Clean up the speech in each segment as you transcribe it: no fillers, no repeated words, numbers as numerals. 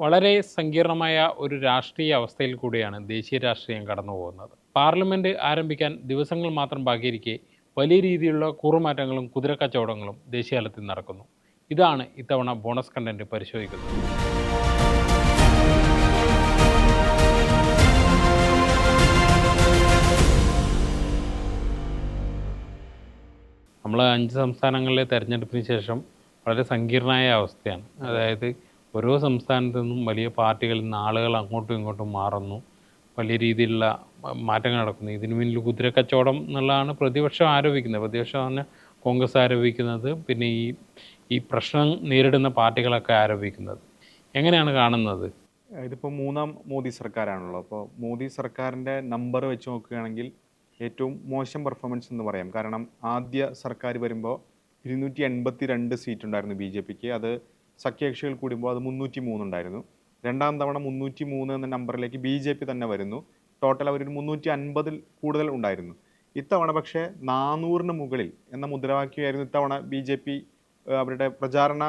വളരെ സങ്കീർണമായ ഒരു രാഷ്ട്രീയ അവസ്ഥയിൽ കൂടിയാണ് ദേശീയ രാഷ്ട്രീയം കടന്നു പോകുന്നത്. പാർലമെന്റ് ആരംഭിക്കാൻ ദിവസങ്ങൾ മാത്രം ബാക്കിയിരിക്കെ വലിയ രീതിയിലുള്ള കൂറുമാറ്റങ്ങളും കുതിരക്കച്ചവടങ്ങളും ദേശീയതലത്തിൽ നടക്കുന്നു. ഇതാണ് ഇത്തവണ ബോണസ് കണ്ടന്റ് പരിശോധിക്കുന്നത്. നമ്മൾ 5 സംസ്ഥാനങ്ങളിലെ തെരഞ്ഞെടുപ്പിന് ശേഷം വളരെ സങ്കീർണമായ അവസ്ഥയാണ്. അതായത് ഓരോ സംസ്ഥാനത്തു നിന്നും വലിയ പാർട്ടികളിൽ നിന്ന് ആളുകൾ അങ്ങോട്ടും ഇങ്ങോട്ടും മാറുന്നു. വലിയ രീതിയിലുള്ള മാറ്റങ്ങൾ നടക്കുന്നു. ഇതിനു പിന്നിൽ കുതിരക്കച്ചവടം എന്നുള്ളതാണ് പ്രതിപക്ഷം ആരോപിക്കുന്നത്. പ്രതിപക്ഷം തന്നെ കോൺഗ്രസ് ആരോപിക്കുന്നത്, പിന്നെ ഈ പ്രശ്നം നേരിടുന്ന പാർട്ടികളൊക്കെ ആരോപിക്കുന്നത്. എങ്ങനെയാണ് കാണുന്നത്? ഇതിപ്പോൾ മൂന്നാം മോദി സർക്കാരാണല്ലോ. അപ്പോൾ മോദി സർക്കാരിൻ്റെ നമ്പർ വെച്ച് നോക്കുകയാണെങ്കിൽ ഏറ്റവും മോശം പെർഫോമൻസ് എന്ന് പറയാം. കാരണം ആദ്യ സർക്കാർ വരുമ്പോൾ 282 സീറ്റ് ഉണ്ടായിരുന്നു ബി ജെ പിക്ക്. അത് സഖ്യകക്ഷികൾ കൂടുമ്പോൾ അത് 303 ഉണ്ടായിരുന്നു. രണ്ടാം തവണ 303 എന്ന നമ്പറിലേക്ക് ബി ജെ പി തന്നെ വരുന്നു. ടോട്ടൽ അവരൊരു 350 കൂടുതൽ ഉണ്ടായിരുന്നു. ഇത്തവണ പക്ഷേ 400 മുകളിൽ എന്ന മുദ്രാവാക്യമായിരുന്നു ഇത്തവണ ബി ജെ പി അവരുടെ പ്രചാരണ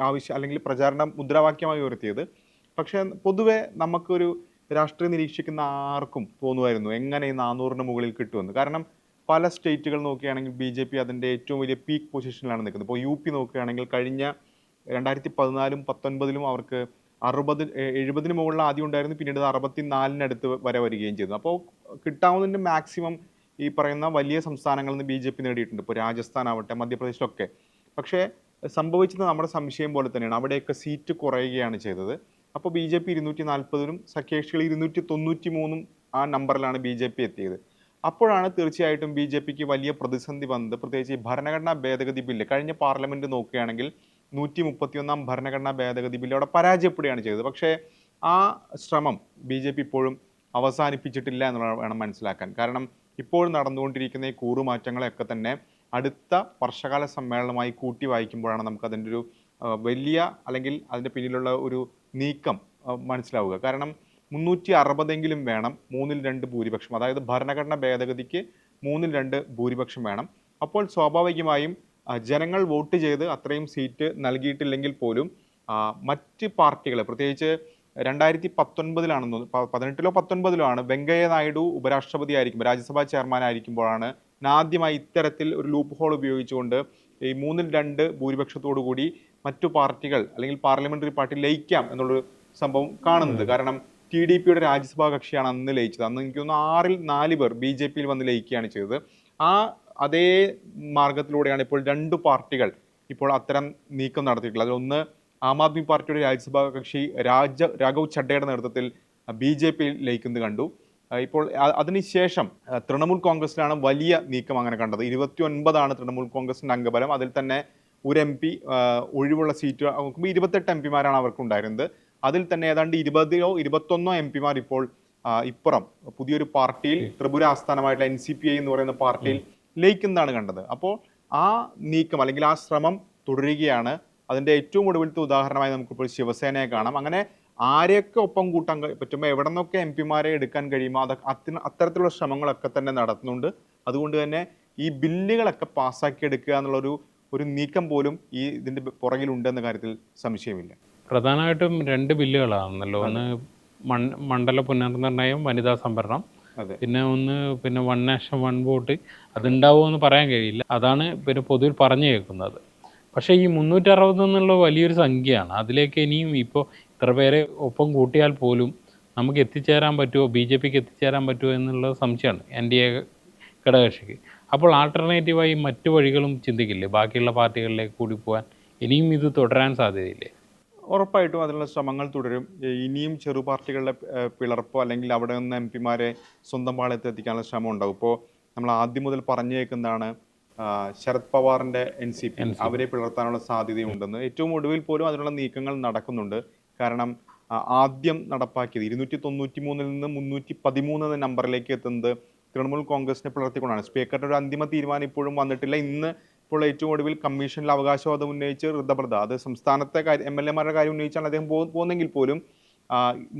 ആവശ്യം അല്ലെങ്കിൽ പ്രചാരണ മുദ്രാവാക്യമായി ഉയർത്തിയത്. പക്ഷേ പൊതുവെ നമുക്കൊരു രാഷ്ട്രീയം നിരീക്ഷിക്കുന്ന ആർക്കും തോന്നുമായിരുന്നു എങ്ങനെ ഈ 400 മുകളിൽ കിട്ടുമെന്ന്. കാരണം പല സ്റ്റേറ്റുകൾ നോക്കുകയാണെങ്കിൽ ബി ജെ പി അതിൻ്റെ ഏറ്റവും വലിയ പീക്ക് പൊസിഷനിലാണ് നിൽക്കുന്നത്. ഇപ്പോൾ യു പി നോക്കുകയാണെങ്കിൽ കഴിഞ്ഞ 2014 19 അവർക്ക് 70 മുകളിൽ ആദ്യം ഉണ്ടായിരുന്നു. പിന്നീട് 64 വരെ വരികയും ചെയ്തു. അപ്പോൾ കിട്ടാവുന്നതിൻ്റെ മാക്സിമം ഈ പറയുന്ന വലിയ സംസ്ഥാനങ്ങളിൽ നിന്ന് ബി ജെ പി നേടിയിട്ടുണ്ട്. ഇപ്പോൾ രാജസ്ഥാൻ ആവട്ടെ, മധ്യപ്രദേശിലൊക്കെ. പക്ഷേ സംഭവിച്ചത് നമ്മുടെ സംശയം പോലെ തന്നെയാണ്. അവിടെയൊക്കെ സീറ്റ് കുറയുകയാണ് ചെയ്തത്. അപ്പോൾ ബി ജെ പി 240 സഖ്യകക്ഷികൾ 293 ആ നമ്പറിലാണ് ബി ജെ പി എത്തിയത്. അപ്പോഴാണ് തീർച്ചയായിട്ടും ബി ജെ പിക്ക് വലിയ പ്രതിസന്ധി വന്നത്. പ്രത്യേകിച്ച് ഈ ഭരണഘടനാ ഭേദഗതി ബില്ല് കഴിഞ്ഞ പാർലമെന്റ് നോക്കുകയാണെങ്കിൽ 131 ഭരണഘടനാ ഭേദഗതി ബില്ല് അവിടെ പരാജയപ്പെടുകയാണ് ചെയ്തത്. പക്ഷേ ആ ശ്രമം ബി ജെ പി ഇപ്പോഴും അവസാനിപ്പിച്ചിട്ടില്ല എന്നുള്ളത് വേണം മനസ്സിലാക്കാൻ. കാരണം ഇപ്പോൾ നടന്നുകൊണ്ടിരിക്കുന്ന ഈ കൂറുമാറ്റങ്ങളെയൊക്കെ തന്നെ അടുത്ത വർഷകാല സമ്മേളനമായി കൂട്ടി വായിക്കുമ്പോഴാണ് നമുക്കതിൻ്റെ ഒരു വലിയ അല്ലെങ്കിൽ അതിൻ്റെ പിന്നിലുള്ള ഒരു നീക്കം മനസ്സിലാവുക. കാരണം 360 വേണം 2/3 ഭൂരിപക്ഷം. അതായത് ഭരണഘടന ഭേദഗതിക്ക് 2/3 ഭൂരിപക്ഷം വേണം. അപ്പോൾ സ്വാഭാവികമായും ജനങ്ങൾ വോട്ട് ചെയ്ത് അത്രയും സീറ്റ് നൽകിയിട്ടില്ലെങ്കിൽ പോലും മറ്റ് പാർട്ടികൾ, പ്രത്യേകിച്ച് 2019 18 19 വെങ്കയ്യ നായിഡു ഉപരാഷ്ട്രപതി ആയിരിക്കുമ്പോൾ, രാജ്യസഭാ ചെയർമാൻ ആയിരിക്കുമ്പോഴാണ് ആദ്യമായി ഇത്തരത്തിൽ ഒരു ലൂപ്പ് ഹോൾ ഉപയോഗിച്ചുകൊണ്ട് ഈ 2/3 ഭൂരിപക്ഷത്തോടു കൂടി മറ്റു പാർട്ടികൾ അല്ലെങ്കിൽ പാർലമെന്ററി പാർട്ടി ലയിക്കാം എന്നുള്ളൊരു സംഭവം കാണുന്നത്. കാരണം ടി ഡി പിയുടെ രാജ്യസഭാ കക്ഷിയാണ് അന്ന് ലയിച്ചത്. അന്ന് എനിക്ക് തോന്നുന്നു 6ൽ 4 പേർ ബി ജെ പിയിൽ വന്ന് ലയിക്കുകയാണ് ചെയ്തത്. അതേ മാർഗത്തിലൂടെയാണ് ഇപ്പോൾ 2 പാർട്ടികൾ ഇപ്പോൾ അത്തരം നീക്കം നടത്തിയിട്ടുള്ളത്. അതിലൊന്ന് ആം ആദ്മി പാർട്ടിയുടെ രാജ്യസഭാ കക്ഷി രാഘവ് ചഡ്ഡയുടെ നേതൃത്വത്തിൽ ബി ജെ പിയിൽ ലയിക്കുന്നത് കണ്ടു. ഇപ്പോൾ അതിനുശേഷം തൃണമൂൽ കോൺഗ്രസിലാണ് വലിയ നീക്കം അങ്ങനെ കണ്ടത്. 29 തൃണമൂൽ കോൺഗ്രസിൻ്റെ അംഗബലം. അതിൽ തന്നെ ഒരു എം പി ഒഴിവുള്ള സീറ്റ് നോക്കുമ്പോൾ 28 എം പിമാരാണ് അവർക്കുണ്ടായിരുന്നത്. അതിൽ തന്നെ ഏതാണ്ട് 20 21 എം പിമാർ ഇപ്പോൾ ഇപ്പുറം പുതിയൊരു പാർട്ടിയിൽ, ത്രിപുര ആസ്ഥാനമായിട്ടുള്ള NCPI എന്ന് പറയുന്ന പാർട്ടിയിൽ ലയിക്കുന്നതാണ് കണ്ടത്. അപ്പോൾ ആ നീക്കം അല്ലെങ്കിൽ ആ ശ്രമം തുടരുകയാണ്. അതിൻ്റെ ഏറ്റവും ഒടുവിലത്തെ ഉദാഹരണമായി നമുക്കിപ്പോൾ ശിവസേനയെ കാണാം. അങ്ങനെ ആരെയൊക്കെ ഒപ്പം കൂട്ടാൻ പറ്റുമ്പോൾ എവിടെ നിന്നൊക്കെ എം പിമാരെ എടുക്കാൻ കഴിയുമോ അത്തരത്തിലുള്ള ശ്രമങ്ങളൊക്കെ തന്നെ നടത്തുന്നുണ്ട്. അതുകൊണ്ട് തന്നെ ഈ ബില്ലുകളൊക്കെ പാസ്സാക്കി എടുക്കുക എന്നുള്ളൊരു നീക്കം പോലും ഇതിൻ്റെ പുറകിലുണ്ടെന്ന കാര്യത്തിൽ സംശയമില്ല. പ്രധാനമായിട്ടും 2 ബില്ലുകളാണല്ലോ. ഒന്ന് മണ്ഡല പുനർനിർണയം, വനിതാ സംവരണം. പിന്നെ വൺ നാഷൻ വൺ വോട്ട്. അതുണ്ടാവുമെന്ന് പറയാൻ കഴിയില്ല. അതാണ് പിന്നെ പൊതുവിൽ പറഞ്ഞു കേൾക്കുന്നത്. പക്ഷേ ഈ 360 എന്നുള്ള വലിയൊരു സംഖ്യയാണ്. അതിലേക്ക് ഇനിയും ഇപ്പോൾ ഇത്ര പേരെ ഒപ്പം കൂട്ടിയാൽ പോലും നമുക്ക് എത്തിച്ചേരാൻ പറ്റുമോ, ബി ജെ പിക്ക് എത്തിച്ചേരാൻ പറ്റുമോ എന്നുള്ള സംശയമാണ് NDA ഘടകകക്ഷിക്ക്. അപ്പോൾ ആൾട്ടർനേറ്റീവായി മറ്റു വഴികളും ചിന്തിക്കില്ലേ? ബാക്കിയുള്ള പാർട്ടികളിലേക്ക് കൂടി പോകാൻ ഇനിയും ഇത് തുടരാൻ സാധ്യതയില്ലേ? ഉറപ്പായിട്ടും അതിനുള്ള ശ്രമങ്ങൾ തുടരും. ഇനിയും ചെറു പാർട്ടികളുടെ പിളർപ്പോ അല്ലെങ്കിൽ അവിടെ നിന്ന് എം പിമാരെ സ്വന്തം പാളയത്തിൽ എത്തിക്കാനുള്ള ശ്രമം ഉണ്ടാവും. ഇപ്പോൾ നമ്മൾ ആദ്യം മുതൽ പറഞ്ഞു കേൾക്കുന്നതാണ് ശരത് പവാറിൻ്റെ NCP അവരെ പിളർത്താനുള്ള സാധ്യതയുണ്ടെന്ന്. ഏറ്റവും ഒടുവിൽ പോലും അതിനുള്ള നീക്കങ്ങൾ നടക്കുന്നുണ്ട്. കാരണം ആദ്യം നടപ്പാക്കിയത് 293 നിന്ന് 313 എന്ന നമ്പറിലേക്ക് എത്തുന്നത് തൃണമൂൽ കോൺഗ്രസിനെ പിളർത്തിക്കൊണ്ടാണ്. സ്പീക്കറുടെ ഒരു അന്തിമ തീരുമാനം ഇപ്പോഴും വന്നിട്ടില്ല. ഇപ്പോൾ ഏറ്റവും ഒടുവിൽ കമ്മീഷനിൽ അവകാശവാദം ഉന്നയിച്ച് ഋതപ്രത, അത് സംസ്ഥാനത്തെ MLA-മാരുടെ കാര്യം ഉന്നയിച്ചാണ് അദ്ദേഹം പോകുന്നെങ്കിൽ പോലും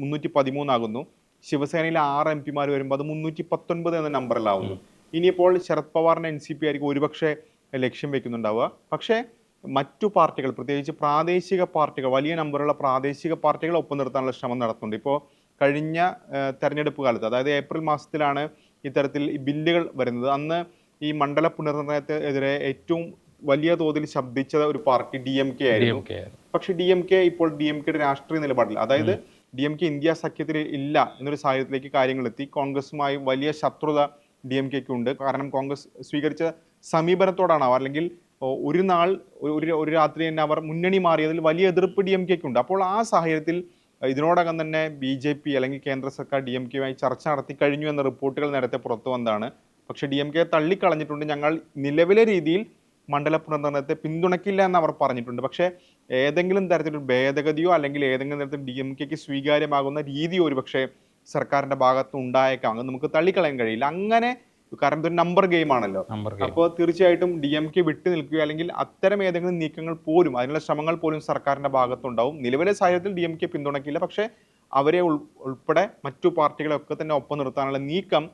313 ആകുന്നു. ശിവസേനയിലെ 6 എം പിമാർ വരുമ്പോൾ അത് 319 എന്ന നമ്പറിലാവുന്നു. ഇനിയിപ്പോൾ ശരത് പവാറിന്റെ NCP ആയിരിക്കും ഒരുപക്ഷെ ലക്ഷ്യം വെക്കുന്നുണ്ടാവുക. പക്ഷേ മറ്റു പാർട്ടികൾ, പ്രത്യേകിച്ച് പ്രാദേശിക പാർട്ടികൾ, വലിയ നമ്പറുള്ള പ്രാദേശിക പാർട്ടികൾ ഒപ്പം നിർത്താനുള്ള ശ്രമം നടത്തുന്നുണ്ട്. ഇപ്പോൾ കഴിഞ്ഞ തെരഞ്ഞെടുപ്പ് കാലത്ത്, അതായത് ഏപ്രിൽ മാസത്തിലാണ് ഇത്തരത്തിൽ ഈ ബില്ലുകൾ വരുന്നത്. അന്ന് ഈ മണ്ഡല പുനർനിർണയത്തിനെതിരെ ഏറ്റവും വലിയ തോതിൽ ശബ്ദിച്ച ഒരു പാർട്ടി DMK ആയിരുന്നു. പക്ഷെ DMK ഇപ്പോൾ DMKയുടെ രാഷ്ട്രീയ നിലപാടില്ല. അതായത് DMK ഇന്ത്യ സഖ്യത്തിൽ ഇല്ല എന്നൊരു സാഹചര്യത്തിലേക്ക് കാര്യങ്ങളെത്തി. കോൺഗ്രസുമായി വലിയ ശത്രുത DMKക്ക് ഉണ്ട്. കാരണം കോൺഗ്രസ് സ്വീകരിച്ച സമീപനത്തോടാണ്, അല്ലെങ്കിൽ ഒരു നാൾ ഒരു രാത്രി തന്നെ അവർ മുന്നണി മാറിയതിൽ വലിയ എതിർപ്പ് DMKക്ക് ഉണ്ട്. അപ്പോൾ ആ സാഹചര്യത്തിൽ ഇതിനോടകം തന്നെ BJP അല്ലെങ്കിൽ കേന്ദ്ര സർക്കാർ DMKയുമായി ചർച്ച നടത്തി കഴിഞ്ഞു എന്ന റിപ്പോർട്ടുകൾ നേരത്തെ പുറത്തു വന്നതാണ്. പക്ഷേ DMK തള്ളിക്കളഞ്ഞിട്ടുണ്ട്. ഞങ്ങൾ നിലവിലെ രീതിയിൽ മണ്ഡല പുനർനിർണയത്തെ പിന്തുണയ്ക്കില്ല എന്ന് അവർ പറഞ്ഞിട്ടുണ്ട്. പക്ഷേ ഏതെങ്കിലും തരത്തിലൊരു ഭേദഗതിയോ അല്ലെങ്കിൽ ഏതെങ്കിലും തരത്തിൽ DMKക്ക് സ്വീകാര്യമാകുന്ന രീതിയോ ഒരുപക്ഷെ സർക്കാരിന്റെ ഭാഗത്ത് ഉണ്ടായേക്കാം. അത് നമുക്ക് തള്ളിക്കളയാൻ കഴിയില്ല. അങ്ങനെ, കാരണം ഇതൊരു നമ്പർ ഗെയിം ആണല്ലോ. അപ്പോൾ തീർച്ചയായിട്ടും DMK വിട്ടു നിൽക്കുക അല്ലെങ്കിൽ അത്തരം ഏതെങ്കിലും നീക്കങ്ങൾ പോലും, അതിനുള്ള ശ്രമങ്ങൾ പോലും സർക്കാരിന്റെ ഭാഗത്തുണ്ടാവും. നിലവിലെ സാഹചര്യത്തിൽ DMK പിന്തുണയ്ക്കില്ല. പക്ഷേ അവരെ ഉൾപ്പെടെ മറ്റു പാർട്ടികളെയൊക്കെ തന്നെ ഒപ്പം നിർത്താനുള്ള നീക്കം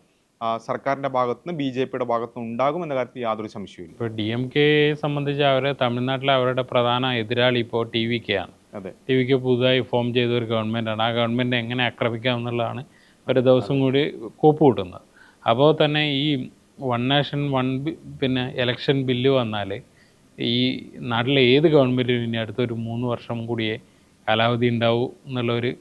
സർക്കാരിന്റെ ഭാഗത്തുനിന്ന് BJPയുടെ ഭാഗത്തുനിന്ന് ഉണ്ടാകും എന്ന കാര്യത്തിൽ യാതൊരു സംശയമില്ല. ഇപ്പോൾ DMK സംബന്ധിച്ച് തമിഴ്നാട്ടിലെ അവരുടെ പ്രധാന എതിരാളി ഇപ്പോൾ TVK ആണ്. TVK പുതുതായി ഫോം ചെയ്ത ഒരു ഗവൺമെൻറ്റാണ്. ആ ഗവൺമെൻറ് എങ്ങനെ ആക്രമിക്കാം എന്നുള്ളതാണ് ഒരു ദിവസം കൂടി കോപ്പ് കൂട്ടുന്നത്. അപ്പോൾ തന്നെ ഈ വൺ നാഷൻ പിന്നെ ഇലക്ഷൻ ബില്ല് വന്നാൽ ഈ നാട്ടിലെ ഏത് ഗവൺമെൻറ്റിനും ഇനി അടുത്തൊരു 3 വർഷം കൂടിയേ കാലാവധി ഉണ്ടാവും എന്നുള്ളൊരു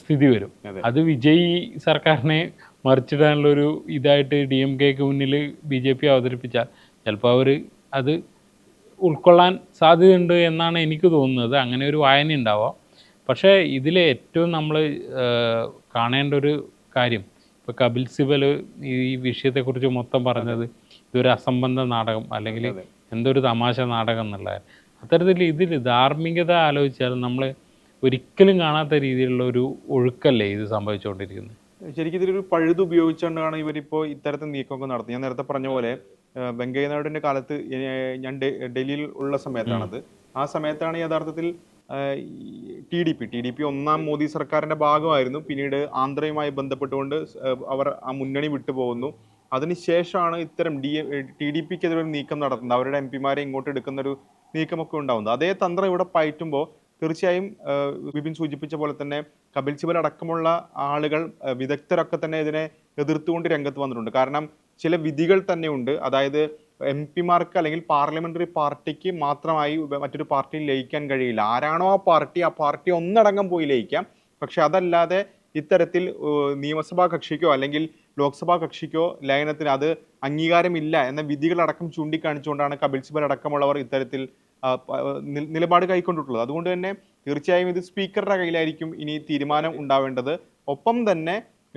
സ്ഥിതി വരും. അത് വിജയ് സർക്കാരിനെ മറിച്ചിടാനുള്ളൊരു ഇതായിട്ട് DMKക്ക് മുന്നിൽ BJP അവതരിപ്പിച്ചാൽ ചിലപ്പോൾ അവർ അത് ഉൾക്കൊള്ളാൻ സാധ്യതയുണ്ട് എന്നാണ് എനിക്ക് തോന്നുന്നത്. അങ്ങനെ ഒരു വായന ഉണ്ടാവാം. പക്ഷേ ഇതിലെ ഏറ്റവും നമ്മൾ കാണേണ്ട ഒരു കാര്യം, ഇപ്പോൾ കപിൽ സിബൽ ഈ വിഷയത്തെക്കുറിച്ച് മൊത്തം പറഞ്ഞത് ഇതൊരു അസംബന്ധ നാടകം അല്ലെങ്കിൽ എന്തൊരു തമാശ നാടകം എന്നുള്ളത്. അത്തരത്തിൽ ഇതിൽ ധാർമ്മികത ആലോചിച്ചാൽ നമ്മൾ ഒരിക്കലും കാണാത്ത രീതിയിലുള്ള ഒരു ഒഴുക്കല്ലേ ഇത് സംഭവിച്ചുകൊണ്ടിരിക്കുന്നത്. ശരിക്കും ഇതിലൊരു പഴുത് ഉപയോഗിച്ചുകൊണ്ടാണ് ഇവരിപ്പോൾ ഇത്തരത്തിൽ നീക്കമൊക്കെ നടത്തുന്നത്. ഞാൻ നേരത്തെ പറഞ്ഞ പോലെ വെങ്കയ്യ നായിഡുവിൻ്റെ കാലത്ത് ഞാൻ ഡൽഹിയിൽ ഉള്ള സമയത്താണത്. ആ സമയത്താണ് യഥാർത്ഥത്തിൽ TDP ഒന്നാം മോദി സർക്കാരിൻ്റെ ഭാഗമായിരുന്നു. പിന്നീട് ആന്ധ്രയുമായി ബന്ധപ്പെട്ടുകൊണ്ട് അവർ ആ മുന്നണി വിട്ടുപോകുന്നു. അതിനുശേഷമാണ് ഇത്തരം TDPക്കെതിരെ ഒരു നീക്കം നടത്തുന്നത്. അവരുടെ MP മാരെ ഇങ്ങോട്ട് എടുക്കുന്നൊരു നീക്കമൊക്കെ ഉണ്ടാകുന്നത്. അതേ തന്ത്രം ഇവിടെ പയറ്റുമ്പോൾ തീർച്ചയായും വിപിൻ സൂചിപ്പിച്ച പോലെ തന്നെ കപിൽ സിബൽ അടക്കമുള്ള ആളുകൾ, വിദഗ്ധരൊക്കെ തന്നെ ഇതിനെ എതിർത്തുകൊണ്ട് രംഗത്ത് വന്നിട്ടുണ്ട്. കാരണം ചില വിധികൾ തന്നെ ഉണ്ട്. അതായത് MP മാർക്ക് അല്ലെങ്കിൽ പാർലമെന്ററി പാർട്ടിക്ക് മാത്രമായി മറ്റൊരു പാർട്ടിയിൽ ലയിക്കാൻ കഴിയില്ല. ആരാണോ ആ പാർട്ടി ഒന്നടങ്കം പോയി ലയിക്കാം. പക്ഷെ അതല്ലാതെ ഇത്തരത്തിൽ നിയമസഭാ കക്ഷിക്കോ അല്ലെങ്കിൽ ലോക്സഭാ കക്ഷിക്കോ ലയനത്തിന് അത് അംഗീകാരമില്ല എന്ന വിധികളടക്കം ചൂണ്ടിക്കാണിച്ചുകൊണ്ടാണ് കപിൽ സിബൽ അടക്കമുള്ളവർ ഇത്തരത്തിൽ നിലപാട് കൈക്കൊണ്ടിട്ടുള്ളത്. അതുകൊണ്ട് തന്നെ തീർച്ചയായും ഇത് സ്പീക്കറുടെ കയ്യിലായിരിക്കും ഇനി തീരുമാനം ഉണ്ടാവേണ്ടത്. ഒപ്പം തന്നെ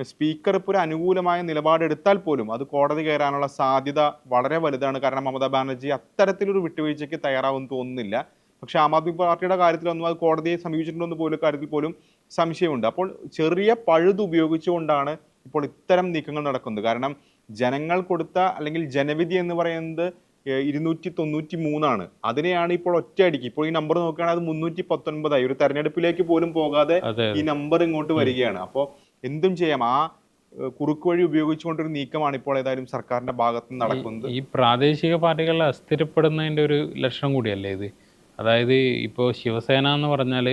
സ്പീക്കർ ഇപ്പോൾ ഒരു അനുകൂലമായ നിലപാടെടുത്താൽ പോലും അത് കോടതി കയറാനുള്ള സാധ്യത വളരെ വലുതാണ്. കാരണം മമതാ ബാനർജി അത്തരത്തിലൊരു വിട്ടുവീഴ്ചയ്ക്ക് തയ്യാറാവുമെന്ന് തോന്നുന്നില്ല. പക്ഷേ ആം ആദ്മി പാർട്ടിയുടെ കാര്യത്തിലൊന്നും അത് കോടതിയെ സമീപിച്ചിട്ടുണ്ടെന്ന് പോലും കാര്യത്തിൽ പോലും സംശയമുണ്ട്. അപ്പോൾ ചെറിയ പഴുത് ഉപയോഗിച്ചുകൊണ്ടാണ് ഇപ്പോൾ ഇത്തരം നീക്കങ്ങൾ നടക്കുന്നത്. കാരണം ജനങ്ങൾ കൊടുത്ത അല്ലെങ്കിൽ ജനവിധി എന്ന് പറയുന്നത് 293 അതിനെയാണ് ഇപ്പോൾ ഒറ്റയടിക്ക്, ഇപ്പോൾ ഈ നമ്പർ നോക്കുകയാണെങ്കിൽ അത് 319 ഒരു തെരഞ്ഞെടുപ്പിലേക്ക് പോലും പോകാതെ ഈ നമ്പർ ഇങ്ങോട്ട് വരികയാണ്. അപ്പോൾ എന്തും ചെയ്യാം. ആ കുറുക്ക് വഴി ഉപയോഗിച്ചുകൊണ്ടൊരു നീക്കമാണ് ഇപ്പോൾ ഏതായാലും സർക്കാരിന്റെ ഭാഗത്ത് നിന്ന് നടക്കുന്നത്. ഈ പ്രാദേശിക പാർട്ടികൾ അസ്ഥിരപ്പെടുന്നതിൻ്റെ ഒരു ലക്ഷണം കൂടിയല്ലേ ഇത്? അതായത് ഇപ്പോൾ ശിവസേന എന്ന് പറഞ്ഞാൽ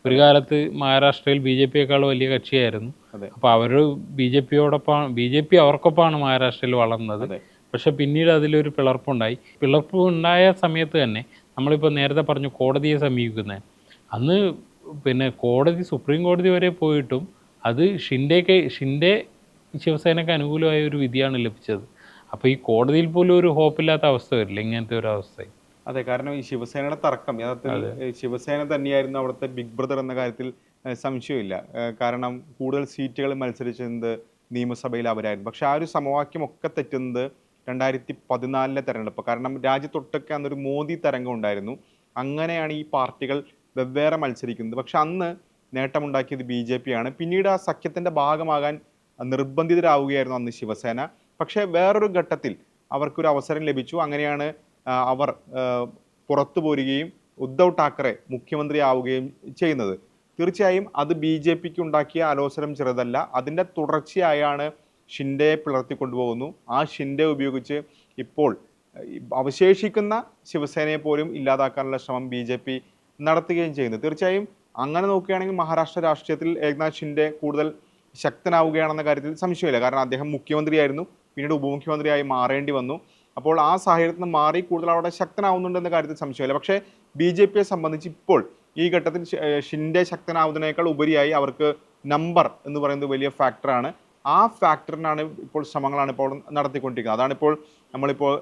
ഒരു കാലത്ത് മഹാരാഷ്ട്രയിൽ BJPയേക്കാൾ വലിയ കക്ഷിയായിരുന്നു. അപ്പോൾ അവർ BJP അവർക്കൊപ്പമാണ് മഹാരാഷ്ട്രയിൽ വളർന്നത്. പക്ഷെ പിന്നീട് അതിലൊരു പിളർപ്പുണ്ടായി. പിളർപ്പ് ഉണ്ടായ സമയത്ത് തന്നെ നമ്മളിപ്പോൾ നേരത്തെ പറഞ്ഞു കോടതിയെ സമീപിക്കുന്നത്, അന്ന് പിന്നെ സുപ്രീം കോടതി വരെ പോയിട്ടും അത് ഷിൻഡെ ശിവസേനയ്ക്ക് അനുകൂലമായ ഒരു വിധിയാണ് ലഭിച്ചത്. അപ്പോൾ ഈ കോടതിയിൽ പോലും ഒരു ഹോപ്പില്ലാത്ത അവസ്ഥ വരില്ല ഇങ്ങനത്തെ ഒരു അവസ്ഥ. അതെ, കാരണം ഈ ശിവസേനയുടെ തർക്കം യഥാർത്ഥത്തിൽ ശിവസേന തന്നെയായിരുന്നു അവിടുത്തെ ബിഗ് ബ്രദർ എന്ന കാര്യത്തിൽ സംശയമില്ല. കാരണം കൂടുതൽ സീറ്റുകൾ മത്സരിച്ചത് നിയമസഭയിൽ അവരായിരുന്നു. പക്ഷെ ആ ഒരു സമവാക്യം ഒക്കെ തെറ്റുന്നത് 2014 തെരഞ്ഞെടുപ്പ്. കാരണം രാജ്യത്തൊട്ടൊക്കെ അന്നൊരു മോദി തരംഗം ഉണ്ടായിരുന്നു. അങ്ങനെയാണ് ഈ പാർട്ടികൾ വെവ്വേറെ മത്സരിക്കുന്നത്. പക്ഷെ അന്ന് നേട്ടമുണ്ടാക്കിയത് BJP ആണ്. പിന്നീട് ആ സഖ്യത്തിൻ്റെ ഭാഗമാകാൻ നിർബന്ധിതരാവുകയായിരുന്നു അന്ന് ശിവസേന. പക്ഷേ വേറൊരു ഘട്ടത്തിൽ അവർക്കൊരു അവസരം ലഭിച്ചു. അങ്ങനെയാണ് അവർ പുറത്തു പോരുകയും ഉദ്ധവ് ഠാക്കറെ മുഖ്യമന്ത്രി ആവുകയും ചെയ്യുന്നത്. തീർച്ചയായും അത് BJPക്ക് ഉണ്ടാക്കിയ ആലോചനം ചെറുതല്ല. അതിൻ്റെ തുടർച്ചയായാണ് ഷിൻഡെയെ പിളർത്തിക്കൊണ്ടുപോകുന്നു. ആ ഷിൻഡെ ഉപയോഗിച്ച് ഇപ്പോൾ അവശേഷിക്കുന്ന ശിവസേനയെ പോലും ഇല്ലാതാക്കാനുള്ള ശ്രമം BJP നടത്തുകയും ചെയ്യുന്നത്. തീർച്ചയായും അങ്ങനെ നോക്കുകയാണെങ്കിൽ മഹാരാഷ്ട്ര രാഷ്ട്രീയത്തിൽ ഏക്നാഥ് ഷിൻഡെ കൂടുതൽ ശക്തനാവുകയാണെന്ന കാര്യത്തിൽ സംശയമില്ല. കാരണം അദ്ദേഹം മുഖ്യമന്ത്രിയായിരുന്നു, പിന്നീട് ഉപമുഖ്യമന്ത്രിയായി മാറേണ്ടി വന്നു. അപ്പോൾ ആ സാഹചര്യത്തിൽ നിന്ന് മാറി കൂടുതൽ അവിടെ ശക്തനാവുന്നുണ്ടെന്ന കാര്യത്തിൽ സംശയമില്ല. പക്ഷേ BJPയെ സംബന്ധിച്ച് ഇപ്പോൾ ഈ ഘട്ടത്തിൽ ഷിൻഡെ ശക്തനാവുന്നതിനേക്കാൾ ഉപരിയായി അവർക്ക് നമ്പർ എന്ന് പറയുന്നത് വലിയ ഫാക്ടറാണ്. ആ ഫാക്ടറിനാണ് ഇപ്പോൾ ശ്രമങ്ങളാണ് ഇപ്പോൾ നടത്തിക്കൊണ്ടിരിക്കുന്നത്. അതാണിപ്പോൾ നമ്മളിപ്പോൾ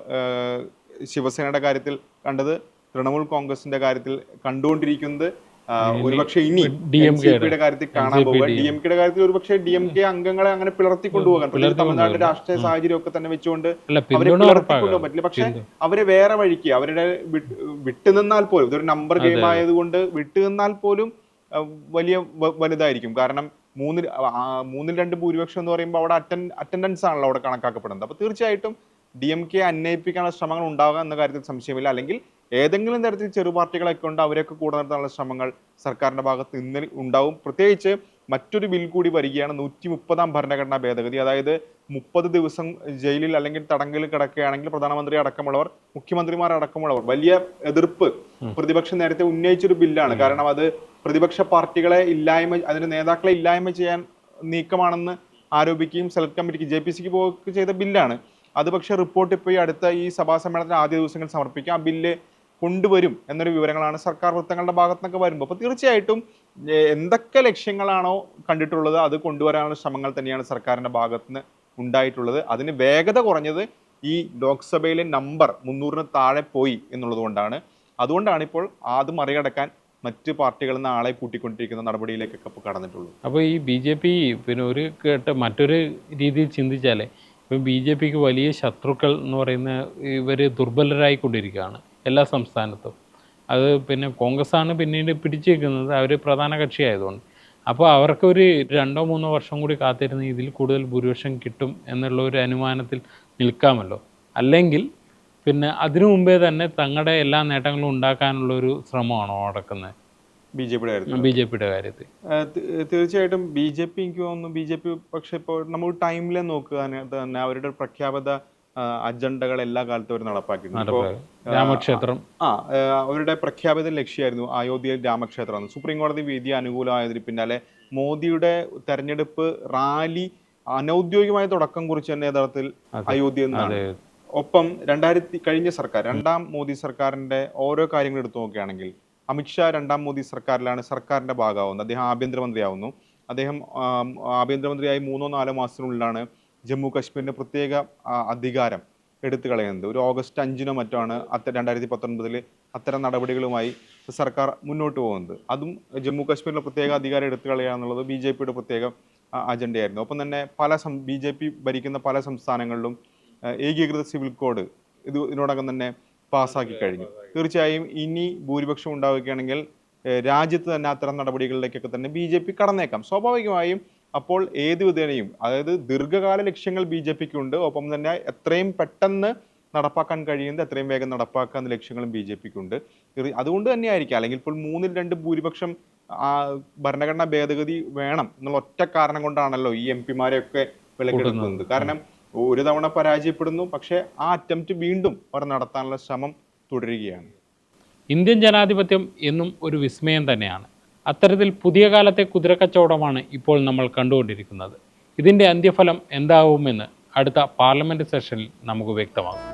ശിവസേനയുടെ കാര്യത്തിൽ കണ്ടത്, തൃണമൂൽ കോൺഗ്രസിന്റെ കാര്യത്തിൽ കണ്ടുകൊണ്ടിരിക്കുന്നത്. ഒരുപക്ഷെ ഇനി NCPയുടെ കാര്യത്തിൽ കാണാൻ പോകുക. DMKയുടെ കാര്യത്തിൽ ഒരുപക്ഷെ DMK അംഗങ്ങളെ അങ്ങനെ പിളർത്തിക്കൊണ്ടുപോകാൻ തമിഴ്നാട്ടിലെ രാഷ്ട്രീയ സാഹചര്യം ഒക്കെ തന്നെ വെച്ചുകൊണ്ട് അവരെ പിളർത്തിക്കൊണ്ടുപോകാൻ പറ്റില്ല. പക്ഷെ അവരെ വേറെ വഴിക്ക് അവരുടെ വിട്ടുനിന്നാൽ പോലും, ഇതൊരു നമ്പർ ഗെയിം ആയതുകൊണ്ട് വിട്ടുനിന്നാൽ പോലും വലിയ വലുതായിരിക്കും. കാരണം 3-2 ഭൂരിപക്ഷം എന്ന് പറയുമ്പോൾ അവിടെ അറ്റൻഡൻസ് ആണല്ലോ അവിടെ കണക്കാക്കപ്പെടുന്നത്. അപ്പോൾ തീർച്ചയായിട്ടും DMK അന്വയിപ്പിക്കാനുള്ള ശ്രമങ്ങൾ ഉണ്ടാകുക എന്ന കാര്യത്തിൽ സംശയമില്ല. അല്ലെങ്കിൽ ഏതെങ്കിലും തരത്തിൽ ചെറു പാർട്ടികളൊക്കെ കൊണ്ട് അവരെയൊക്കെ കൂടെ നിർത്താനുള്ള ശ്രമങ്ങൾ സർക്കാരിന്റെ ഭാഗത്ത് ഇന്ന് ഉണ്ടാവും. പ്രത്യേകിച്ച് മറ്റൊരു ബിൽ കൂടി വരികയാണ്, 130-ാം ഭരണഘടനാ ഭേദഗതി. അതായത് 30 ദിവസം ജയിലിൽ അല്ലെങ്കിൽ തടങ്കലിൽ കിടക്കുകയാണെങ്കിൽ പ്രധാനമന്ത്രി അടക്കമുള്ളവർ, മുഖ്യമന്ത്രിമാർ അടക്കമുള്ളവർ, വലിയ എതിർപ്പ് പ്രതിപക്ഷം നേരത്തെ ഉന്നയിച്ചൊരു ബില്ലാണ്. കാരണം അത് പ്രതിപക്ഷ പാർട്ടികളെ അതിന്റെ നേതാക്കളെ ഇല്ലായ്മ ചെയ്യാൻ നീക്കമാണെന്ന് ആരോപിക്കുകയും സെലക്ട് കമ്മിറ്റിക്ക് JPCക്ക് പോവുകയൊക്കെ ചെയ്ത ബില്ലാണ് അത്. പക്ഷേ റിപ്പോർട്ട് ഇപ്പോൾ ഈ അടുത്ത ഈ സഭാ സമ്മേളനത്തിന് ആദ്യ ദിവസങ്ങൾ സമർപ്പിക്കും. ആ ബില്ല് കൊണ്ടുവരും എന്നൊരു വിവരങ്ങളാണ് സർക്കാർ വൃത്തങ്ങളുടെ ഭാഗത്തു നിന്നൊക്കെ വരുമ്പോൾ. അപ്പോൾ തീർച്ചയായിട്ടും എന്തൊക്കെ ലക്ഷ്യങ്ങളാണോ കണ്ടിട്ടുള്ളത് അത് കൊണ്ടുവരാനുള്ള ശ്രമങ്ങൾ തന്നെയാണ് സർക്കാരിന്റെ ഭാഗത്തുനിന്ന് ഉണ്ടായിട്ടുള്ളത്. അതിന് വേഗത കുറഞ്ഞത് ഈ ലോക്സഭയിലെ നമ്പർ 300-ന് താഴെ പോയി എന്നുള്ളത് കൊണ്ടാണ്. അതുകൊണ്ടാണ് ഇപ്പോൾ അത് മറികടക്കാൻ മറ്റ് പാർട്ടികളിൽ നിന്ന് ആളെ കൂട്ടിക്കൊണ്ടിരിക്കുന്ന നടപടിയിലേക്കൊക്കെ ഇപ്പോൾ കടന്നിട്ടുള്ളൂ. അപ്പോൾ ഈ BJP പിന്നെ മറ്റൊരു രീതിയിൽ ചിന്തിച്ചാലേ ഇപ്പം BJPക്ക് വലിയ ശത്രുക്കൾ എന്ന് പറയുന്ന ഇവർ ദുർബലരായിക്കൊണ്ടിരിക്കുകയാണ് എല്ലാ സംസ്ഥാനത്തും. അത് പിന്നെ കോൺഗ്രസ്സാണ് പിന്നീട് പിടിച്ചേക്കുന്നത്, അവർ പ്രധാന കക്ഷിയായതുകൊണ്ട്. അപ്പോൾ അവർക്കൊരു 2-3 വർഷം കൂടി കാത്തിരുന്ന് ഇതിൽ കൂടുതൽ ഭൂരിപക്ഷം കിട്ടും എന്നുള്ള ഒരു അനുമാനത്തിൽ നിൽക്കാമല്ലോ. അല്ലെങ്കിൽ പിന്നെ അതിനു മുമ്പേ തന്നെ തങ്ങളുടെ എല്ലാ നേട്ടങ്ങളും ഉണ്ടാക്കാനുള്ളൊരു ശ്രമമാണോ നടക്കുന്നത് BJPയുടെ കാര്യത്തിൽ? തീർച്ചയായിട്ടും BJP എനിക്ക് തോന്നുന്നു BJP പക്ഷെ ഇപ്പോൾ നമ്മൾ ടൈമിലെ നോക്കുക തന്നെ അവരുടെ പ്രഖ്യാപിത അജണ്ടകൾ എല്ലാ കാലത്തും അവർ നടപ്പാക്കിയിട്ടുണ്ട്. രാമക്ഷേത്രം അവരുടെ പ്രഖ്യാപിത ലക്ഷ്യമായിരുന്നു അയോധ്യയിൽ രാമക്ഷേത്രം. സുപ്രീം കോടതി വിധി അനുകൂലമായതിന് പിന്നാലെ മോദിയുടെ തെരഞ്ഞെടുപ്പ് റാലി അനൗദ്യോഗികമായി തുടക്കം കുറിച്ച് തന്നെ യഥാർത്ഥത്തിൽ അയോധ്യ എന്നാണ്. ഒപ്പം കഴിഞ്ഞ സർക്കാർ 2ാം മോദി സർക്കാരിന്റെ ഓരോ കാര്യങ്ങൾ എടുത്തു നോക്കുകയാണെങ്കിൽ അമിത്ഷാ 2ാം മോദി സർക്കാരിലാണ് സർക്കാരിന്റെ ഭാഗമാവുന്നത്. അദ്ദേഹം ആഭ്യന്തരമന്ത്രിയാവുന്നു. അദ്ദേഹം ആഭ്യന്തരമന്ത്രിയായി 3-4 മാസത്തിനുള്ളിലാണ് ജമ്മു കാശ്മീരിന്റെ പ്രത്യേക അധികാരം എടുത്തു കളയുന്നത്. ഒരു ഓഗസ്റ്റ് 5-നോ മറ്റോ ആണ് 2019 അത്തരം നടപടികളുമായി സർക്കാർ മുന്നോട്ട് പോകുന്നത്. അതും ജമ്മു കാശ്മീരിലെ പ്രത്യേക അധികാരം എടുത്തു കളയുക എന്നുള്ളത് BJPയുടെ പ്രത്യേക അജണ്ടയായിരുന്നു. ഒപ്പം തന്നെ BJP ഭരിക്കുന്ന പല സംസ്ഥാനങ്ങളിലും ഏകീകൃത സിവിൽ കോഡ് ഇതിനോടകം തന്നെ പാസ്സാക്കി കഴിഞ്ഞു. തീർച്ചയായും ഇനി ഭൂരിപക്ഷം ഉണ്ടാവുകയാണെങ്കിൽ രാജ്യത്ത് തന്നെ അത്തരം നടപടികളിലേക്കൊക്കെ തന്നെ BJP കടന്നേക്കാം സ്വാഭാവികമായും. അപ്പോൾ ഏത് വിധേനയും, അതായത് ദീർഘകാല ലക്ഷ്യങ്ങൾ BJPക്ക് ഉണ്ട്. ഒപ്പം തന്നെ എത്രയും പെട്ടെന്ന് നടപ്പാക്കാൻ കഴിയുന്നത് എത്രയും വേഗം നടപ്പാക്കാവുന്ന ലക്ഷ്യങ്ങളും BJPക്ക് ഉണ്ട്. അതുകൊണ്ട് തന്നെയായിരിക്കും, അല്ലെങ്കിൽ ഇപ്പോൾ 3-2 ഭൂരിപക്ഷം ഭരണഘടനാ ഭേദഗതി വേണം എന്നുള്ള ഒറ്റ കാരണം കൊണ്ടാണല്ലോ ഈ MP-മാരെയൊക്കെ വിലക്കെടുക്കുന്നത്. കാരണം ഒരു തവണ പരാജയപ്പെടുന്നു, പക്ഷേ ആ അറ്റംപ്റ്റ് വീണ്ടും അവർ നടത്താനുള്ള ശ്രമം തുടരുകയാണ്. ഇന്ത്യൻ ജനാധിപത്യം എന്നും ഒരു വിസ്മയം തന്നെയാണ്. അത്തരത്തിൽ പുതിയ കാലത്തെ കുതിരക്കച്ചവടമാണ് ഇപ്പോൾ നമ്മൾ കണ്ടുകൊണ്ടിരിക്കുന്നത്. ഇതിൻ്റെ അന്ത്യഫലം എന്താവുമെന്ന് അടുത്ത പാർലമെൻറ്റ് സെഷനിൽ നമുക്ക് വ്യക്തമാകും.